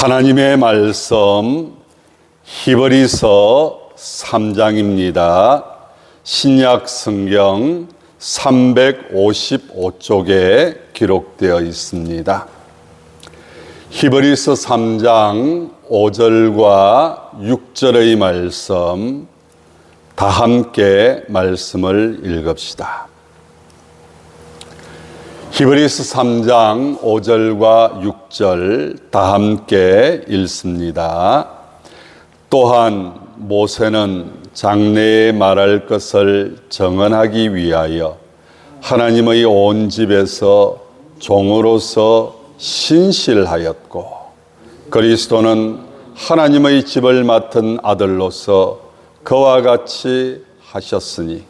하나님의 말씀 히브리서 3장입니다. 신약 성경 355쪽에 기록되어 있습니다. 히브리서 3장 5절과 6절의 말씀 다 함께 말씀을 읽읍시다. 히브리서 3장 5절과 6절 다 함께 읽습니다. 또한 모세는 장래에 말할 것을 정언하기 위하여 하나님의 온 집에서 종으로서 신실하였고, 그리스도는 하나님의 집을 맡은 아들로서 그와 같이 하셨으니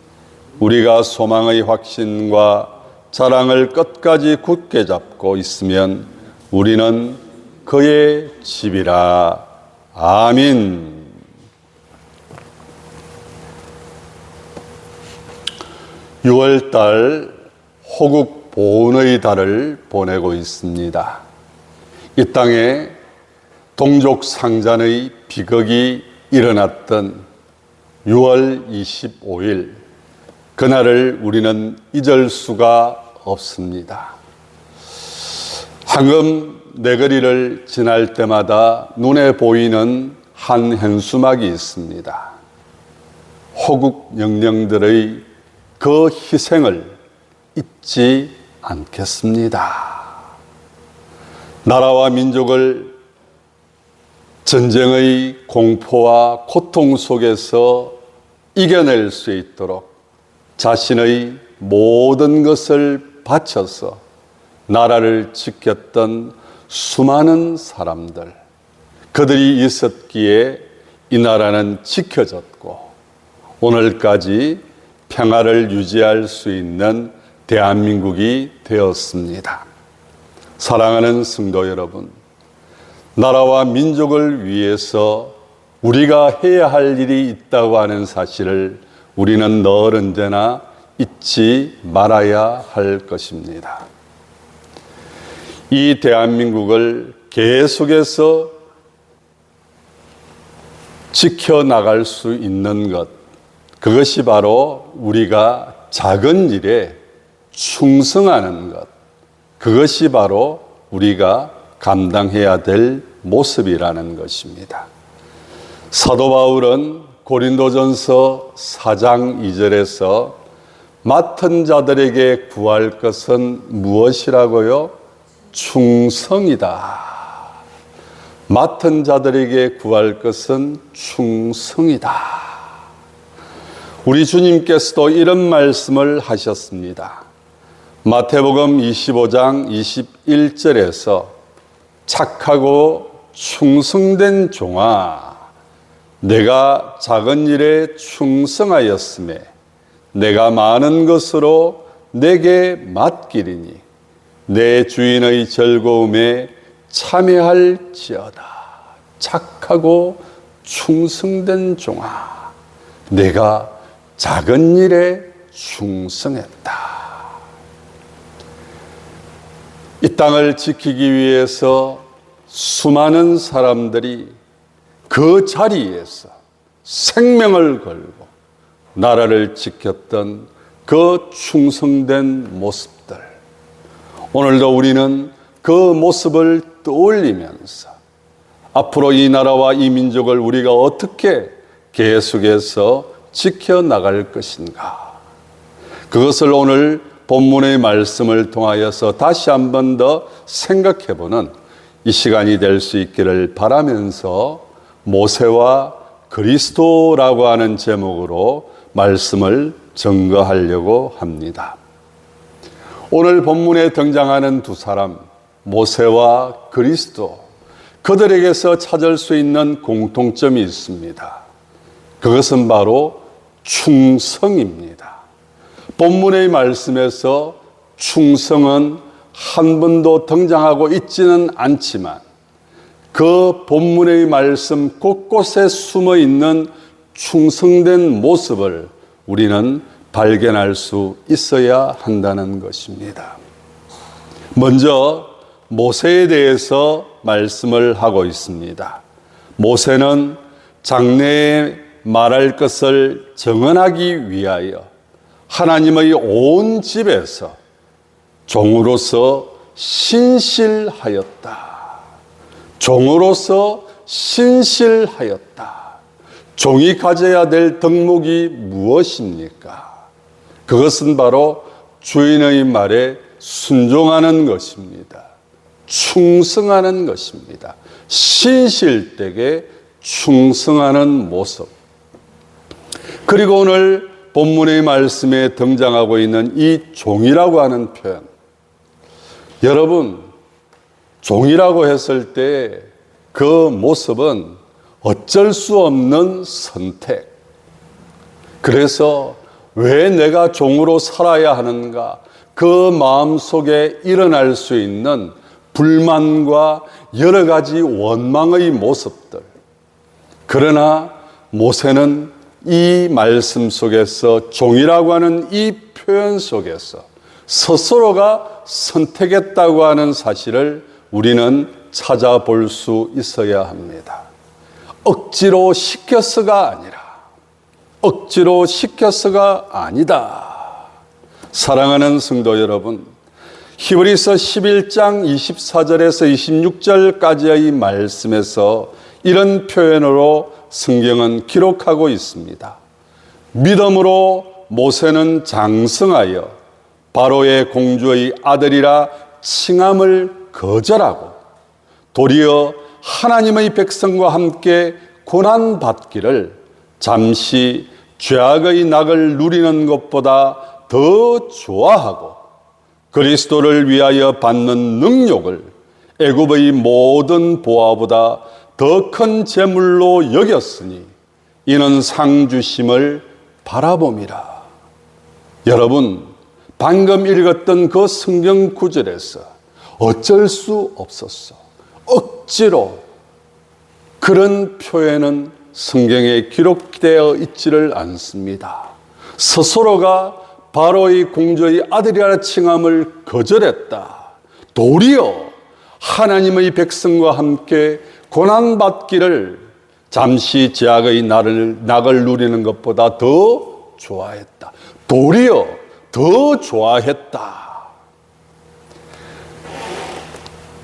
우리가 소망의 확신과 자랑을 끝까지 굳게 잡고 있으면 우리는 그의 집이라. 아멘. 6월달 호국 보훈의 달을 보내고 있습니다. 이 땅에 동족 상잔의 비극이 일어났던 6월 25일, 그날을 우리는 잊을 수가 없습니다. 황금 내거리를 지날 때마다 눈에 보이는 한 현수막이 있습니다. 호국 영령들의 그 희생을 잊지 않겠습니다. 나라와 민족을 전쟁의 공포와 고통 속에서 이겨낼 수 있도록 자신의 모든 것을 바쳐서 나라를 지켰던 수많은 사람들, 그들이 있었기에 이 나라는 지켜졌고 오늘까지 평화를 유지할 수 있는 대한민국이 되었습니다. 사랑하는 성도 여러분, 나라와 민족을 위해서 우리가 해야 할 일이 있다고 하는 사실을 우리는 늘 언제나 잊지 말아야 할 것입니다. 이 대한민국을 계속해서 지켜나갈 수 있는 것, 그것이 바로 우리가 작은 일에 충성하는 것, 그것이 바로 우리가 감당해야 될 모습이라는 것입니다. 사도 바울은 고린도전서 4장 2절에서 맡은 자들에게 구할 것은 무엇이라고요? 충성이다. 맡은 자들에게 구할 것은 충성이다. 우리 주님께서도 이런 말씀을 하셨습니다. 마태복음 25장 21절에서 착하고 충성된 종아, 내가 작은 일에 충성하였음에 내가 많은 것으로 내게 맡기리니 내 주인의 즐거움에 참여할지어다. 착하고 충성된 종아, 내가 작은 일에 충성했다. 이 땅을 지키기 위해서 수많은 사람들이 그 자리에서 생명을 걸고 나라를 지켰던 그 충성된 모습들, 오늘도 우리는 그 모습을 떠올리면서 앞으로 이 나라와 이 민족을 우리가 어떻게 계속해서 지켜나갈 것인가, 그것을 오늘 본문의 말씀을 통하여서 다시 한 번 더 생각해보는 이 시간이 될 수 있기를 바라면서 모세와 그리스도라고 하는 제목으로 말씀을 증거하려고 합니다. 오늘 본문에 등장하는 두 사람, 모세와 그리스도, 그들에게서 찾을 수 있는 공통점이 있습니다. 그것은 바로 충성입니다. 본문의 말씀에서 충성은 한 번도 등장하고 있지는 않지만 그 본문의 말씀 곳곳에 숨어 있는 충성된 모습을 우리는 발견할 수 있어야 한다는 것입니다. 먼저 모세에 대해서 말씀을 하고 있습니다. 모세는 장래에 말할 것을 정언하기 위하여 하나님의 온 집에서 종으로서 신실하였다. 종으로서 신실하였다. 종이 가져야 될 덕목이 무엇입니까? 그것은 바로 주인의 말에 순종하는 것입니다. 충성하는 것입니다. 신실되게 충성하는 모습. 그리고 오늘 본문의 말씀에 등장하고 있는 이 종이라고 하는 표현. 여러분, 종이라고 했을 때 그 모습은 어쩔 수 없는 선택. 그래서 왜 내가 종으로 살아야 하는가? 그 마음 속에 일어날 수 있는 불만과 여러 가지 원망의 모습들. 그러나 모세는 이 말씀 속에서 종이라고 하는 이 표현 속에서 스스로가 선택했다고 하는 사실을 우리는 찾아볼 수 있어야 합니다. 억지로 시켜서가 아니라, 억지로 시켜서가 아니다. 사랑하는 성도 여러분, 히브리서 11장 24절에서 26절까지의 말씀에서 이런 표현으로 성경은 기록하고 있습니다. 믿음으로 모세는 장성하여 바로의 공주의 아들이라 칭함을 거절하고 도리어 하나님의 백성과 함께 고난받기를 잠시 죄악의 낙을 누리는 것보다 더 좋아하고 그리스도를 위하여 받는 능력을 애굽의 모든 보화보다 더 큰 재물로 여겼으니 이는 상 주심을 바라봄이라. 여러분, 방금 읽었던 그 성경 구절에서 어쩔 수 없었어. 억지로 그런 표현은 성경에 기록되어 있지를 않습니다. 스스로가 바로의 공주의 아들이라 칭함을 거절했다. 도리어 하나님의 백성과 함께 고난받기를 잠시 죄악의 낙을 누리는 것보다 더 좋아했다. 도리어 더 좋아했다.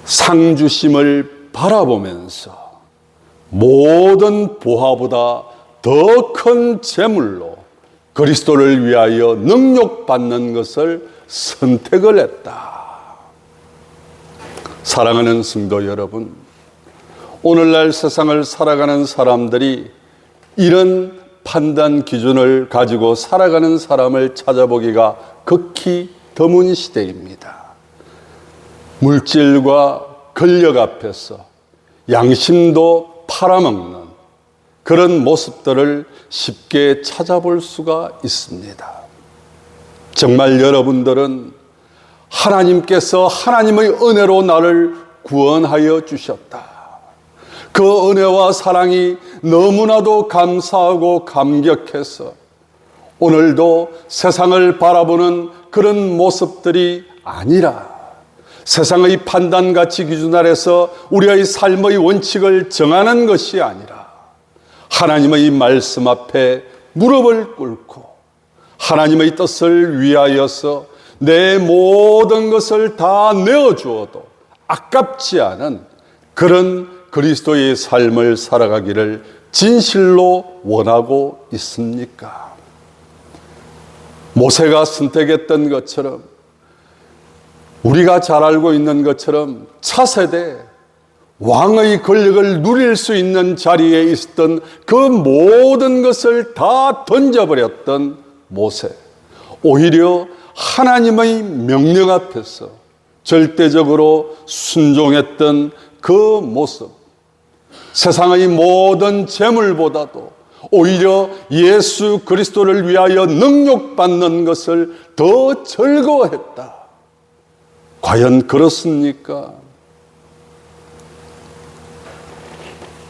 상 주심을 바라보면서 모든 보화보다 더 큰 재물로 그리스도를 위하여 능력받는 것을 선택을 했다. 사랑하는 성도 여러분, 오늘날 세상을 살아가는 사람들이 이런 판단 기준을 가지고 살아가는 사람을 찾아보기가 극히 드문 시대입니다. 물질과 권력 앞에서 양심도 팔아먹는 그런 모습들을 쉽게 찾아볼 수가 있습니다. 정말 여러분들은 하나님께서 하나님의 은혜로 나를 구원하여 주셨다. 그 은혜와 사랑이 너무나도 감사하고 감격해서 오늘도 세상을 바라보는 그런 모습들이 아니라 세상의 판단 가치 기준 아래서 우리의 삶의 원칙을 정하는 것이 아니라 하나님의 말씀 앞에 무릎을 꿇고 하나님의 뜻을 위하여서 내 모든 것을 다 내어주어도 아깝지 않은 그런 그리스도의 삶을 살아가기를 진실로 원하고 있습니까? 모세가 선택했던 것처럼 우리가 잘 알고 있는 것처럼 차세대 왕의 권력을 누릴 수 있는 자리에 있었던 그 모든 것을 다 던져버렸던 모세. 오히려 하나님의 명령 앞에서 절대적으로 순종했던 그 모습. 세상의 모든 재물보다도 오히려 예수 그리스도를 위하여 능력받는 것을 더 즐거워했다. 과연 그렇습니까?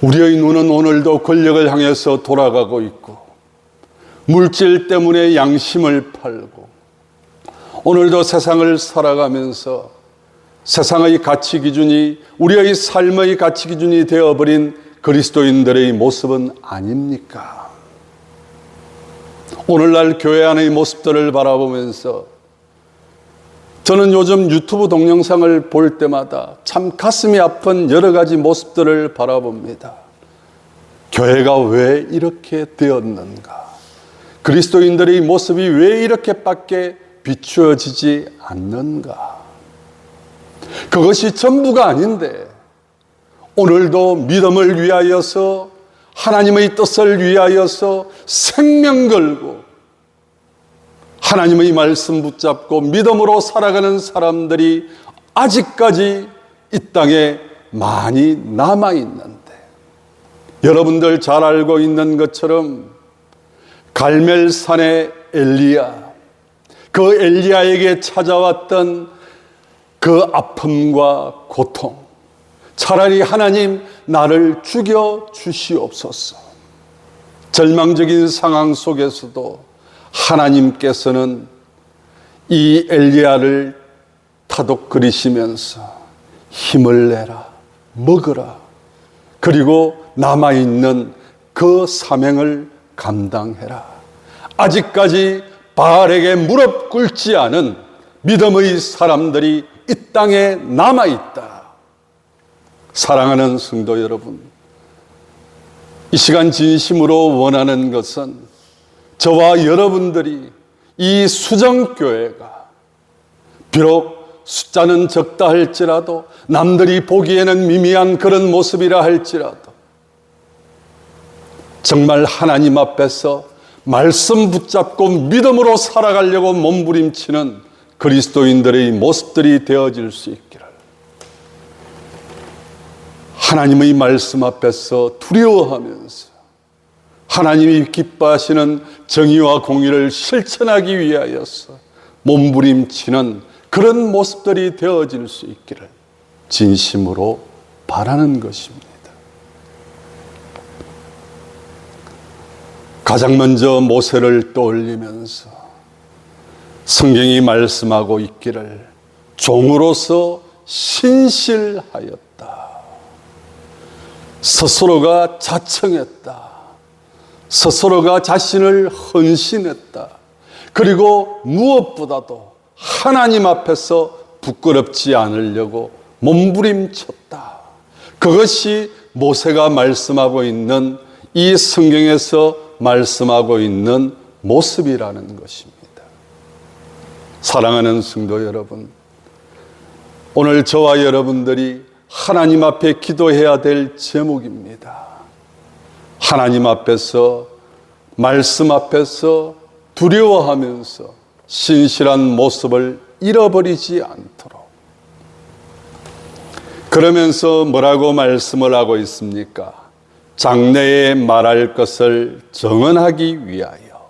우리의 눈은 오늘도 권력을 향해서 돌아가고 있고 물질 때문에 양심을 팔고 오늘도 세상을 살아가면서 세상의 가치 기준이 우리의 삶의 가치 기준이 되어버린 그리스도인들의 모습은 아닙니까? 오늘날 교회 안의 모습들을 바라보면서 저는 요즘 유튜브 동영상을 볼 때마다 참 가슴이 아픈 여러 가지 모습들을 바라봅니다. 교회가 왜 이렇게 되었는가? 그리스도인들의 모습이 왜 이렇게밖에 비추어지지 않는가? 그것이 전부가 아닌데 오늘도 믿음을 위하여서 하나님의 뜻을 위하여서 생명 걸고 하나님의 말씀 붙잡고 믿음으로 살아가는 사람들이 아직까지 이 땅에 많이 남아있는데, 여러분들 잘 알고 있는 것처럼 갈멜산의 엘리야, 그 엘리야에게 찾아왔던 그 아픔과 고통, 차라리 하나님 나를 죽여 주시옵소서. 절망적인 상황 속에서도 하나님께서는 이 엘리야를 타독거리시면서 힘을 내라, 먹으라, 그리고 남아있는 그 사명을 감당해라. 아직까지 바알에게 무릎 꿇지 않은 믿음의 사람들이 이 땅에 남아있다. 사랑하는 성도 여러분, 이 시간 진심으로 원하는 것은 저와 여러분들이 이 수정교회가 비록 숫자는 적다 할지라도, 남들이 보기에는 미미한 그런 모습이라 할지라도 정말 하나님 앞에서 말씀 붙잡고 믿음으로 살아가려고 몸부림치는 그리스도인들의 모습들이 되어질 수 있기를, 하나님의 말씀 앞에서 두려워하면서 하나님이 기뻐하시는 정의와 공의를 실천하기 위하여서 몸부림치는 그런 모습들이 되어질 수 있기를 진심으로 바라는 것입니다. 가장 먼저 모세를 떠올리면서 성경이 말씀하고 있기를 종으로서 신실하였다. 스스로가 자청했다. 스스로가 자신을 헌신했다. 그리고 무엇보다도 하나님 앞에서 부끄럽지 않으려고 몸부림쳤다. 그것이 모세가 말씀하고 있는, 이 성경에서 말씀하고 있는 모습이라는 것입니다. 사랑하는 성도 여러분, 오늘 저와 여러분들이 하나님 앞에 기도해야 될 제목입니다. 하나님 앞에서, 말씀 앞에서 두려워하면서 신실한 모습을 잃어버리지 않도록. 그러면서 뭐라고 말씀을 하고 있습니까? 장래에 말할 것을 정언하기 위하여.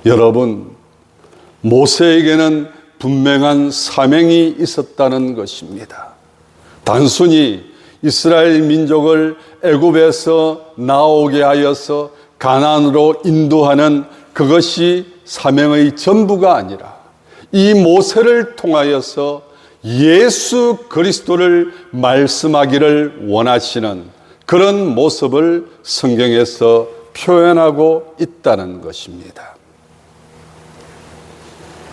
여러분, 모세에게는 분명한 사명이 있었다는 것입니다. 단순히 이스라엘 민족을 애굽에서 나오게 하여서 가나안으로 인도하는 그것이 사명의 전부가 아니라, 이 모세를 통하여서 예수 그리스도를 말씀하기를 원하시는 그런 모습을 성경에서 표현하고 있다는 것입니다.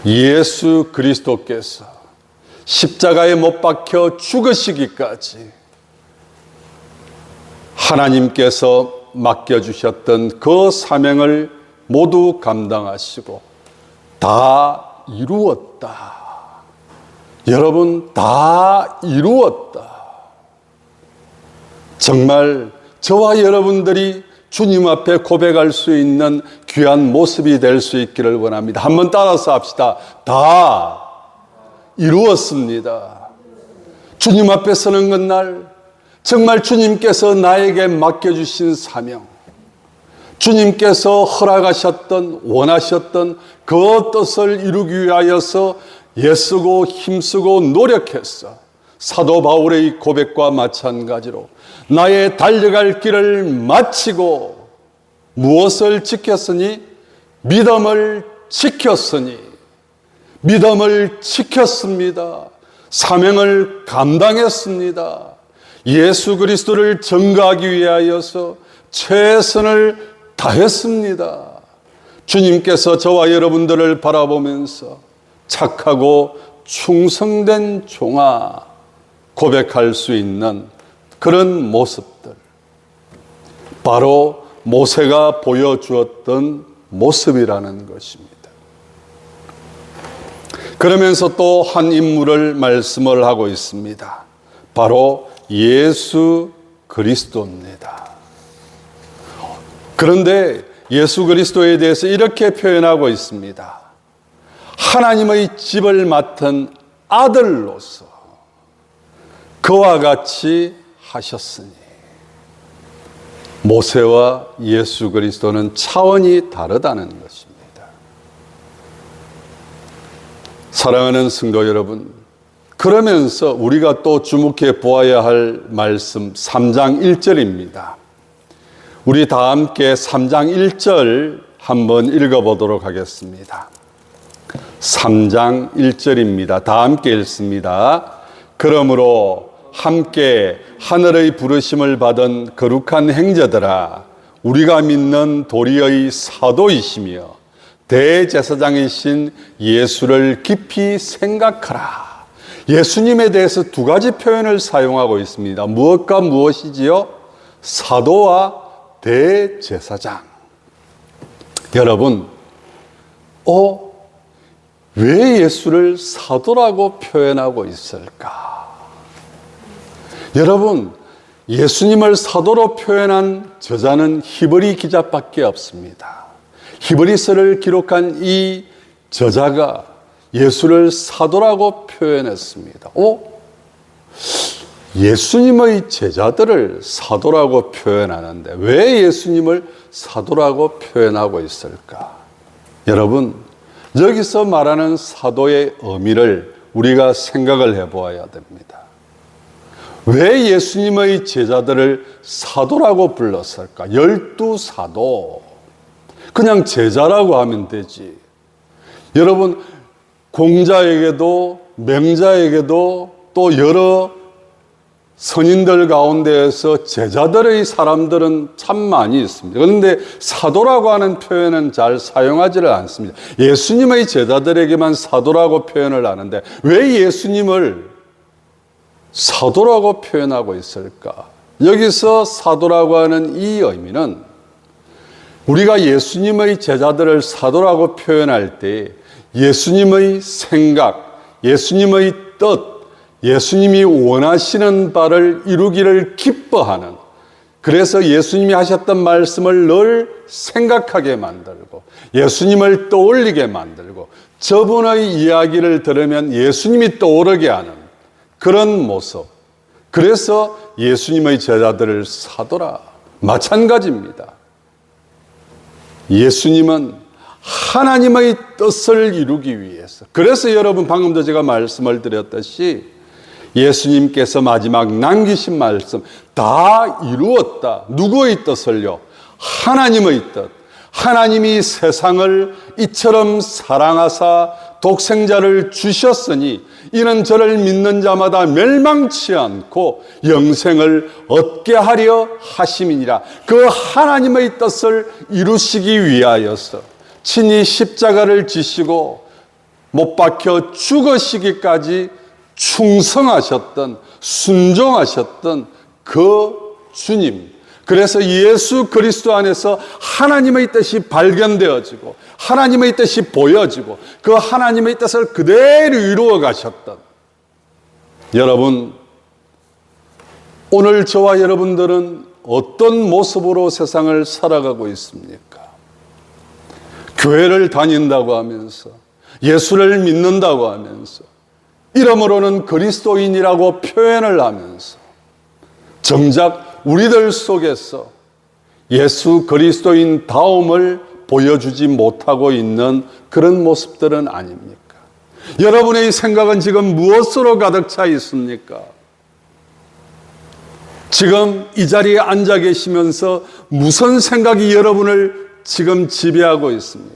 예수 그리스도께서 십자가에 못 박혀 죽으시기까지 하나님께서 맡겨주셨던 그 사명을 모두 감당하시고 다 이루었다. 여러분, 다 이루었다. 정말 저와 여러분들이 주님 앞에 고백할 수 있는 귀한 모습이 될 수 있기를 원합니다. 한번 따라서 합시다. 다 이루었습니다. 주님 앞에 서는 그날, 정말 주님께서 나에게 맡겨주신 사명, 주님께서 허락하셨던, 원하셨던 그 뜻을 이루기 위하여서 애쓰고 힘쓰고 노력했어. 사도 바울의 고백과 마찬가지로 나의 달려갈 길을 마치고 무엇을 지켰으니? 믿음을 지켰으니, 믿음을 지켰습니다. 사명을 감당했습니다. 예수 그리스도를 전가하기 위하여서 최선을 다했습니다. 주님께서 저와 여러분들을 바라보면서 착하고 충성된 종아 고백할 수 있는 그런 모습들, 바로 모세가 보여주었던 모습이라는 것입니다. 그러면서 또 한 인물을 말씀을 하고 있습니다. 바로 예수 그리스도입니다. 그런데 예수 그리스도에 대해서 이렇게 표현하고 있습니다. 하나님의 집을 맡은 아들로서 그와 같이 하셨으니. 모세와 예수 그리스도는 차원이 다르다는 것입니다. 사랑하는 성도 여러분, 그러면서 우리가 또 주목해 보아야 할 말씀 3장 1절입니다. 우리 다 함께 3장 1절 한번 읽어보도록 하겠습니다. 3장 1절입니다. 다 함께 읽습니다. 그러므로 함께 하늘의 부르심을 받은 거룩한 행자들아, 우리가 믿는 도리의 사도이시며 대제사장이신 예수를 깊이 생각하라. 예수님에 대해서 두 가지 표현을 사용하고 있습니다. 무엇과 무엇이지요? 사도와 대제사장. 여러분, 왜 예수를 사도라고 표현하고 있을까? 여러분, 예수님을 사도로 표현한 저자는 히브리 기자밖에 없습니다. 히브리서를 기록한 이 저자가 예수를 사도라고 표현했습니다. 예수님의 제자들을 사도라고 표현하는데 왜 예수님을 사도라고 표현하고 있을까? 여러분, 여기서 말하는 사도의 의미를 우리가 생각을 해보아야 됩니다. 왜 예수님의 제자들을 사도라고 불렀을까? 12사도. 그냥 제자라고 하면 되지. 여러분, 공자에게도 명자에게도 또 여러 선인들 가운데에서 제자들의 사람들은 참 많이 있습니다. 그런데 사도라고 하는 표현은 잘 사용하지를 않습니다. 예수님의 제자들에게만 사도라고 표현을 하는데 왜 예수님을 사도라고 표현하고 있을까? 여기서 사도라고 하는 이 의미는 우리가 예수님의 제자들을 사도라고 표현할 때 예수님의 생각, 예수님의 뜻, 예수님이 원하시는 바를 이루기를 기뻐하는, 그래서 예수님이 하셨던 말씀을 늘 생각하게 만들고 예수님을 떠올리게 만들고 저분의 이야기를 들으면 예수님이 떠오르게 하는 그런 모습. 그래서 예수님의 제자들을 사도라. 마찬가지입니다. 예수님은 하나님의 뜻을 이루기 위해서, 그래서 여러분 방금도 제가 말씀을 드렸듯이 예수님께서 마지막 남기신 말씀 다 이루었다. 누구의 뜻을요? 하나님의 뜻. 하나님이 세상을 이처럼 사랑하사 독생자를 주셨으니 이는 저를 믿는 자마다 멸망치 않고 영생을 얻게 하려 하심이니라. 그 하나님의 뜻을 이루시기 위하여서 친히 십자가를 지시고 못 박혀 죽으시기까지 충성하셨던, 순종하셨던 그 주님. 그래서 예수 그리스도 안에서 하나님의 뜻이 발견되어지고 하나님의 뜻이 보여지고 그 하나님의 뜻을 그대로 이루어 가셨던, 여러분, 오늘 저와 여러분들은 어떤 모습으로 세상을 살아가고 있습니까? 교회를 다닌다고 하면서, 예수를 믿는다고 하면서, 이러므로는 그리스도인이라고 표현을 하면서 정작 우리들 속에서 예수 그리스도인 다움을 보여주지 못하고 있는 그런 모습들은 아닙니까? 여러분의 생각은 지금 무엇으로 가득 차 있습니까? 지금 이 자리에 앉아 계시면서 무슨 생각이 여러분을 지금 지배하고 있습니까?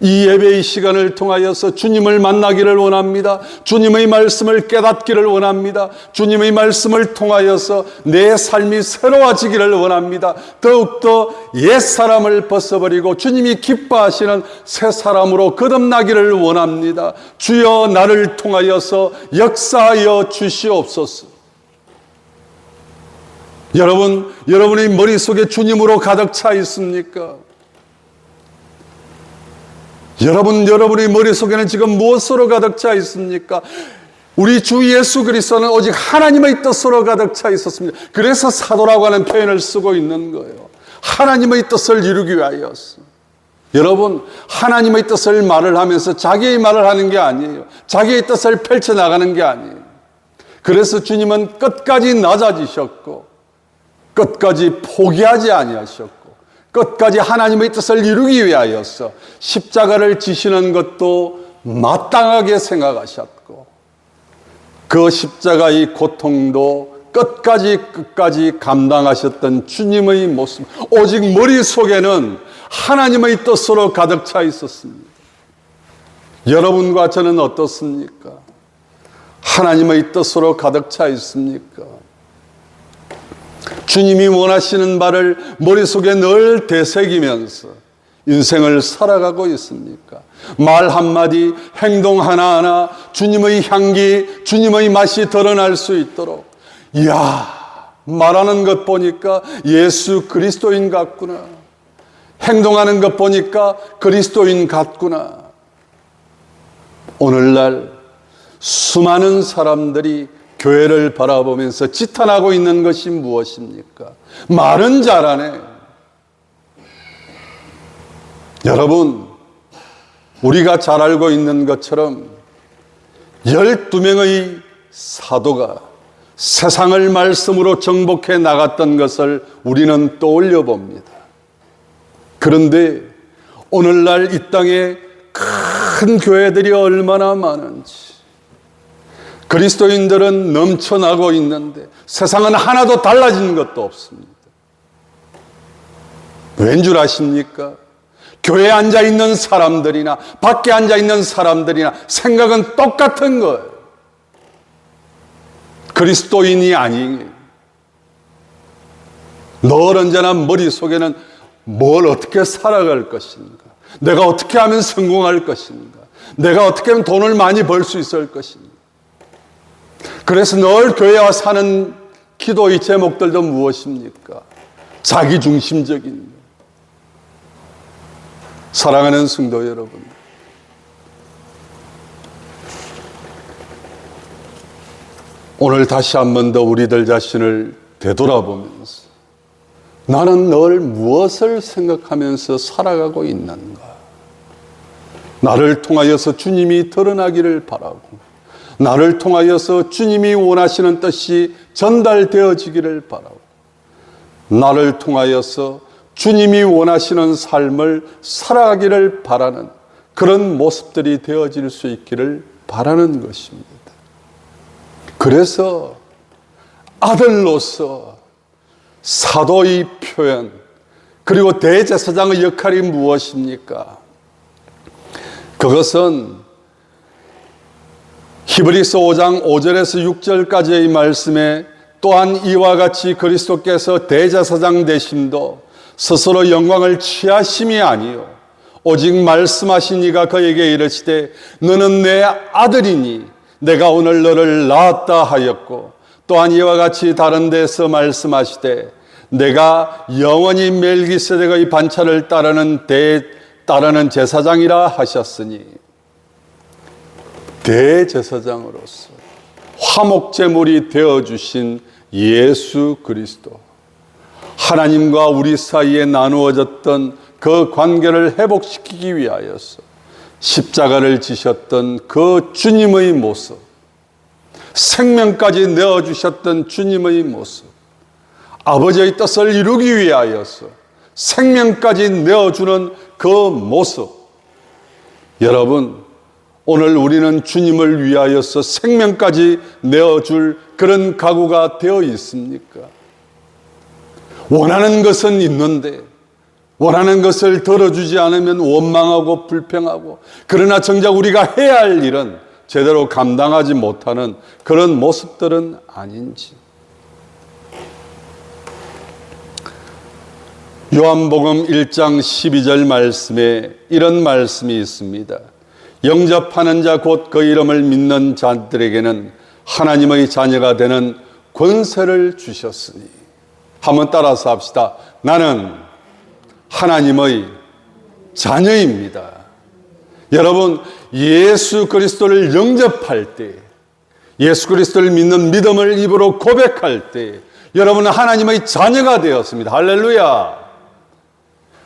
이 예배의 시간을 통하여서 주님을 만나기를 원합니다. 주님의 말씀을 깨닫기를 원합니다. 주님의 말씀을 통하여서 내 삶이 새로워지기를 원합니다. 더욱더 옛사람을 벗어버리고 주님이 기뻐하시는 새 사람으로 거듭나기를 원합니다. 주여 나를 통하여서 역사하여 주시옵소서. 여러분의 머릿속에 주님으로 가득 차 있습니까? 여러분의 머릿속에는 지금 무엇으로 가득 차 있습니까? 우리 주 예수 그리스도는 오직 하나님의 뜻으로 가득 차 있었습니다. 그래서 사도라고 하는 표현을 쓰고 있는 거예요. 하나님의 뜻을 이루기 위하여서. 여러분, 하나님의 뜻을 말을 하면서 자기의 말을 하는 게 아니에요. 자기의 뜻을 펼쳐나가는 게 아니에요. 그래서 주님은 끝까지 낮아지셨고 끝까지 포기하지 아니하셨고 끝까지 하나님의 뜻을 이루기 위하여서 십자가를 지시는 것도 마땅하게 생각하셨고 그 십자가의 고통도 끝까지 감당하셨던 주님의 모습, 오직 머릿속에는 하나님의 뜻으로 가득 차 있었습니다. 여러분과 저는 어떻습니까? 하나님의 뜻으로 가득 차 있습니까? 주님이 원하시는 바를 머릿속에 늘 되새기면서 인생을 살아가고 있습니까? 말 한마디, 행동 하나하나 주님의 향기, 주님의 맛이 드러날 수 있도록, 이야, 말하는 것 보니까 예수 그리스도인 같구나. 행동하는 것 보니까 그리스도인 같구나. 오늘날 수많은 사람들이 교회를 바라보면서 지탄하고 있는 것이 무엇입니까? 말은 잘하네. 여러분, 우리가 잘 알고 있는 것처럼 12명의 사도가 세상을 말씀으로 정복해 나갔던 것을 우리는 떠올려 봅니다. 그런데 오늘날 이 땅에 큰 교회들이 얼마나 많은지, 그리스도인들은 넘쳐나고 있는데 세상은 하나도 달라진 것도 없습니다. 왠 줄 아십니까? 교회에 앉아있는 사람들이나 밖에 앉아있는 사람들이나 생각은 똑같은 거예요. 그리스도인이 아니에요. 늘 언제나 머릿속에는 뭘 어떻게 살아갈 것인가, 내가 어떻게 하면 성공할 것인가, 내가 어떻게 하면 돈을 많이 벌 수 있을 것인가. 그래서 늘 교회에 와 사는 기도의 제목들도 무엇입니까? 자기중심적인. 사랑하는 성도 여러분, 오늘 다시 한 번 더 우리들 자신을 되돌아보면서 나는 늘 무엇을 생각하면서 살아가고 있는가? 나를 통하여서 주님이 드러나기를 바라고, 나를 통하여서 주님이 원하시는 뜻이 전달되어지기를 바라고, 나를 통하여서 주님이 원하시는 삶을 살아가기를 바라는 그런 모습들이 되어질 수 있기를 바라는 것입니다. 그래서 아들로서 사도의 표현, 그리고 대제사장의 역할이 무엇입니까? 그것은 히브리서 5장 5절에서 6절까지의 말씀에 또한 이와 같이 그리스도께서 대제사장 되심도 스스로 영광을 취하심이 아니요 오직 말씀하신 이가 그에게 이르시되 너는 내 아들이니 내가 오늘 너를 낳았다 하였고, 또한 이와 같이 다른 데서 말씀하시되 내가 영원히 멜기세덱의 반차를 따르는 제사장이라 하셨으니, 대제사장으로서 화목제물이 되어주신 예수 그리스도, 하나님과 우리 사이에 나누어졌던 그 관계를 회복시키기 위하여서 십자가를 지셨던 그 주님의 모습, 생명까지 내어주셨던 주님의 모습, 아버지의 뜻을 이루기 위하여서 생명까지 내어주는 그 모습. 여러분, 오늘 우리는 주님을 위하여서 생명까지 내어줄 그런 각오가 되어 있습니까? 원하는 것은 있는데 원하는 것을 들어주지 않으면 원망하고 불평하고, 그러나 정작 우리가 해야 할 일은 제대로 감당하지 못하는 그런 모습들은 아닌지. 요한복음 1장 12절 말씀에 이런 말씀이 있습니다. 영접하는 자 곧 그 이름을 믿는 자들에게는 하나님의 자녀가 되는 권세를 주셨으니. 한번 따라서 합시다. 나는 하나님의 자녀입니다. 여러분, 예수 그리스도를 영접할 때, 예수 그리스도를 믿는 믿음을 입으로 고백할 때 여러분은 하나님의 자녀가 되었습니다. 할렐루야.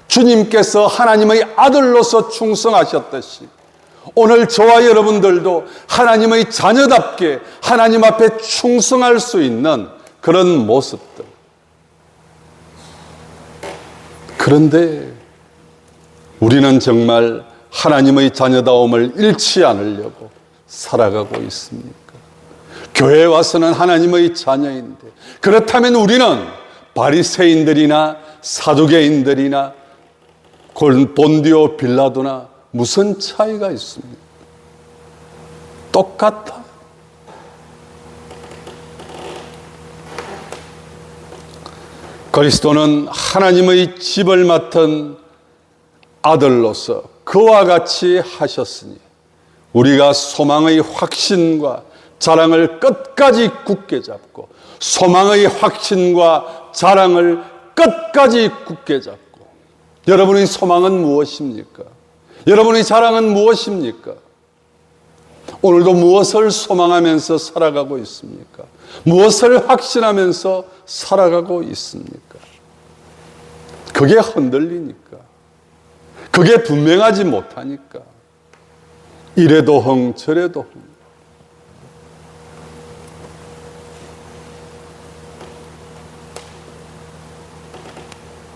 주님께서 하나님의 아들로서 충성하셨듯이 오늘 저와 여러분들도 하나님의 자녀답게 하나님 앞에 충성할 수 있는 그런 모습들. 그런데 우리는 정말 하나님의 자녀다움을 잃지 않으려고 살아가고 있습니까? 교회에 와서는 하나님의 자녀인데, 그렇다면 우리는 바리새인들이나 사두개인들이나 본디오 빌라도나 무슨 차이가 있습니까? 똑같아. 그리스도는 하나님의 집을 맡은 아들로서 그와 같이 하셨으니 우리가 소망의 확신과 자랑을 끝까지 굳게 잡고, 소망의 확신과 자랑을 끝까지 굳게 잡고. 여러분의 소망은 무엇입니까? 여러분의 자랑은 무엇입니까? 오늘도 무엇을 소망하면서 살아가고 있습니까? 무엇을 확신하면서 살아가고 있습니까? 그게 흔들리니까, 그게 분명하지 못하니까 이래도 흥 저래도 흥.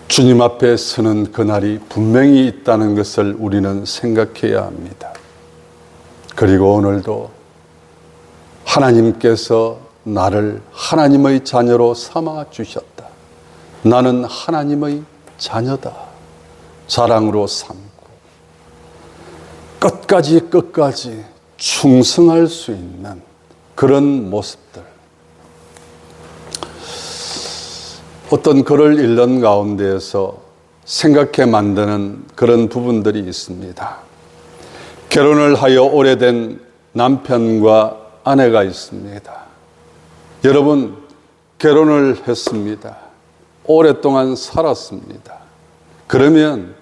주님 앞에 서는 그날이 분명히 있다는 것을 우리는 생각해야 합니다. 그리고 오늘도 하나님께서 나를 하나님의 자녀로 삼아 주셨다. 나는 하나님의 자녀다. 자랑으로 삼고 끝까지 충성할 수 있는 그런 모습들. 어떤 글을 읽는 가운데에서 생각해 만드는 그런 부분들이 있습니다. 결혼을 하여 오래된 남편과 아내가 있습니다. 여러분, 결혼을 했습니다. 오랫동안 살았습니다. 그러면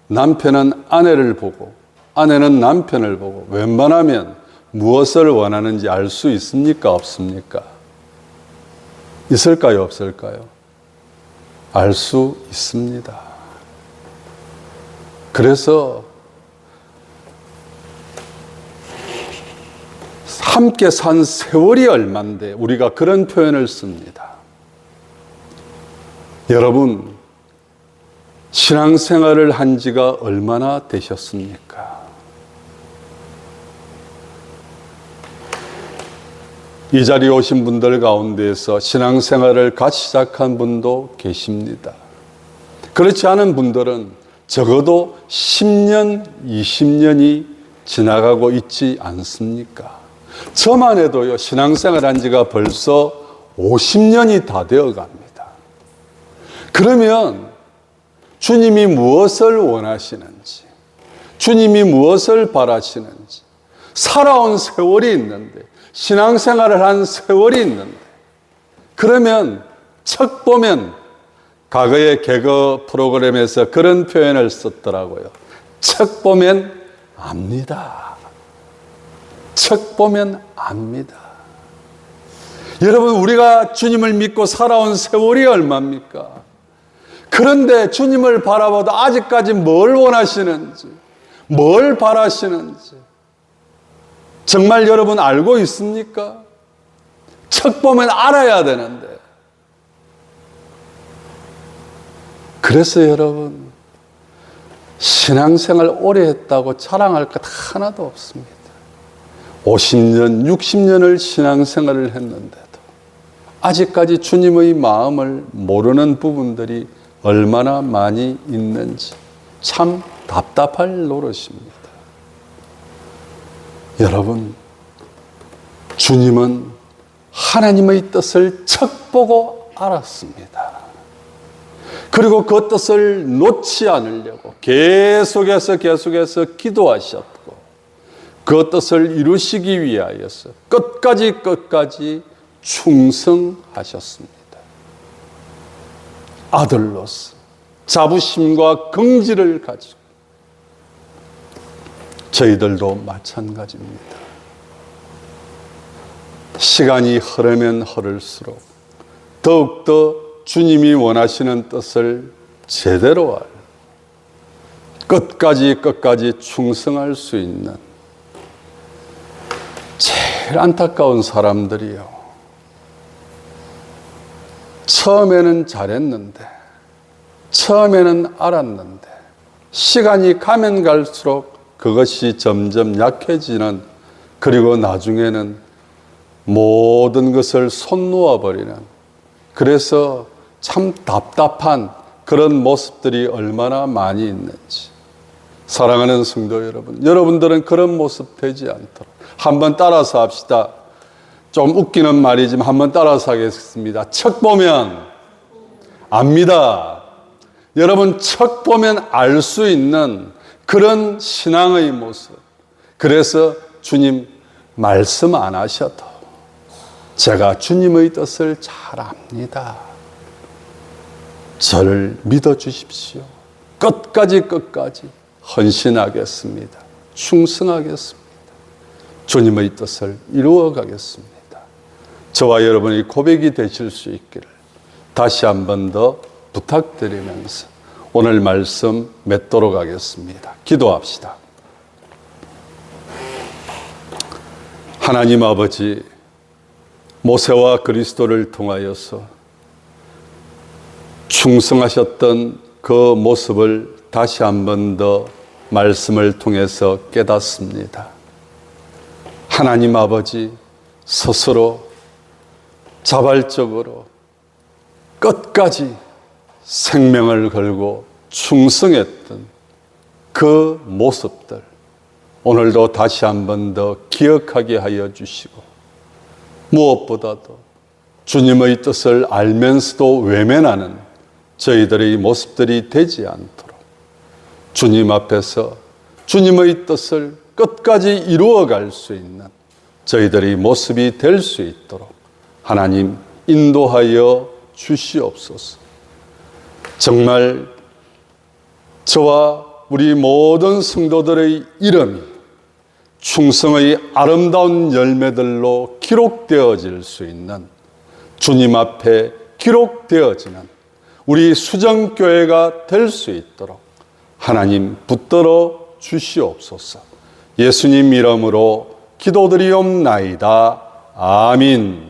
남편은 아내를 보고 아내는 남편을 보고 웬만하면 무엇을 원하는지 알 수 있습니까? 없습니까? 있을까요? 없을까요? 알 수 있습니다. 그래서 함께 산 세월이 얼만데 우리가 그런 표현을 씁니다. 여러분, 신앙생활을 한 지가 얼마나 되셨습니까? 이 자리에 오신 분들 가운데에서 신앙생활을 같이 시작한 분도 계십니다. 그렇지 않은 분들은 적어도 10년, 20년이 지나가고 있지 않습니까? 저만 해도요, 신앙생활 한 지가 벌써 50년이 다 되어 갑니다. 그러면 주님이 무엇을 원하시는지, 주님이 무엇을 바라시는지, 살아온 세월이 있는데, 신앙생활을 한 세월이 있는데, 그러면 척 보면 과거의 개그 프로그램에서 그런 표현을 썼더라고요. 척 보면 압니다. 척 보면 압니다. 여러분, 우리가 주님을 믿고 살아온 세월이 얼마입니까? 그런데 주님을 바라보다 아직까지 뭘 원하시는지, 뭘 바라시는지 정말 여러분 알고 있습니까? 척 보면 알아야 되는데. 그래서 여러분, 신앙생활 오래 했다고 자랑할 것 하나도 없습니다. 50년, 60년을 신앙생활을 했는데도 아직까지 주님의 마음을 모르는 부분들이 얼마나 많이 있는지 참 답답할 노릇입니다. 여러분, 주님은 하나님의 뜻을 척 보고 알았습니다. 그리고 그 뜻을 놓지 않으려고 계속해서 기도하셨고 그 뜻을 이루시기 위하여서 끝까지 충성하셨습니다. 아들로서 자부심과 긍지를 가지고 저희들도 마찬가지입니다. 시간이 흐르면 흐를수록 더욱더 주님이 원하시는 뜻을 제대로 알, 끝까지 충성할 수 있는 제일 안타까운 사람들이요. 처음에는 잘했는데, 처음에는 알았는데, 시간이 가면 갈수록 그것이 점점 약해지는, 그리고 나중에는 모든 것을 손 놓아버리는, 그래서 참 답답한 그런 모습들이 얼마나 많이 있는지. 사랑하는 성도 여러분, 여러분들은 그런 모습 되지 않도록 한번 따라서 합시다. 좀 웃기는 말이지만 한번 따라서 하겠습니다. 척 보면 압니다. 여러분, 척 보면 알 수 있는 그런 신앙의 모습. 그래서 주님 말씀 안 하셔도 제가 주님의 뜻을 잘 압니다. 저를 믿어주십시오. 끝까지 헌신하겠습니다. 충성하겠습니다. 주님의 뜻을 이루어 가겠습니다. 저와 여러분이 고백이 되실 수 있기를 다시 한 번 더 부탁드리면서 오늘 말씀 맺도록 하겠습니다. 기도합시다. 하나님 아버지, 모세와 그리스도를 통하여서 충성하셨던 그 모습을 다시 한 번 더 말씀을 통해서 깨닫습니다. 하나님 아버지, 스스로 자발적으로 끝까지 생명을 걸고 충성했던 그 모습들, 오늘도 다시 한 번 더 기억하게 하여 주시고, 무엇보다도 주님의 뜻을 알면서도 외면하는 저희들의 모습들이 되지 않도록 주님 앞에서 주님의 뜻을 끝까지 이루어갈 수 있는 저희들의 모습이 될 수 있도록 하나님 인도하여 주시옵소서. 정말 저와 우리 모든 성도들의 이름이 충성의 아름다운 열매들로 기록되어질 수 있는, 주님 앞에 기록되어지는 우리 수정교회가 될 수 있도록 하나님 붙들어 주시옵소서. 예수님 이름으로 기도드리옵나이다. 아멘.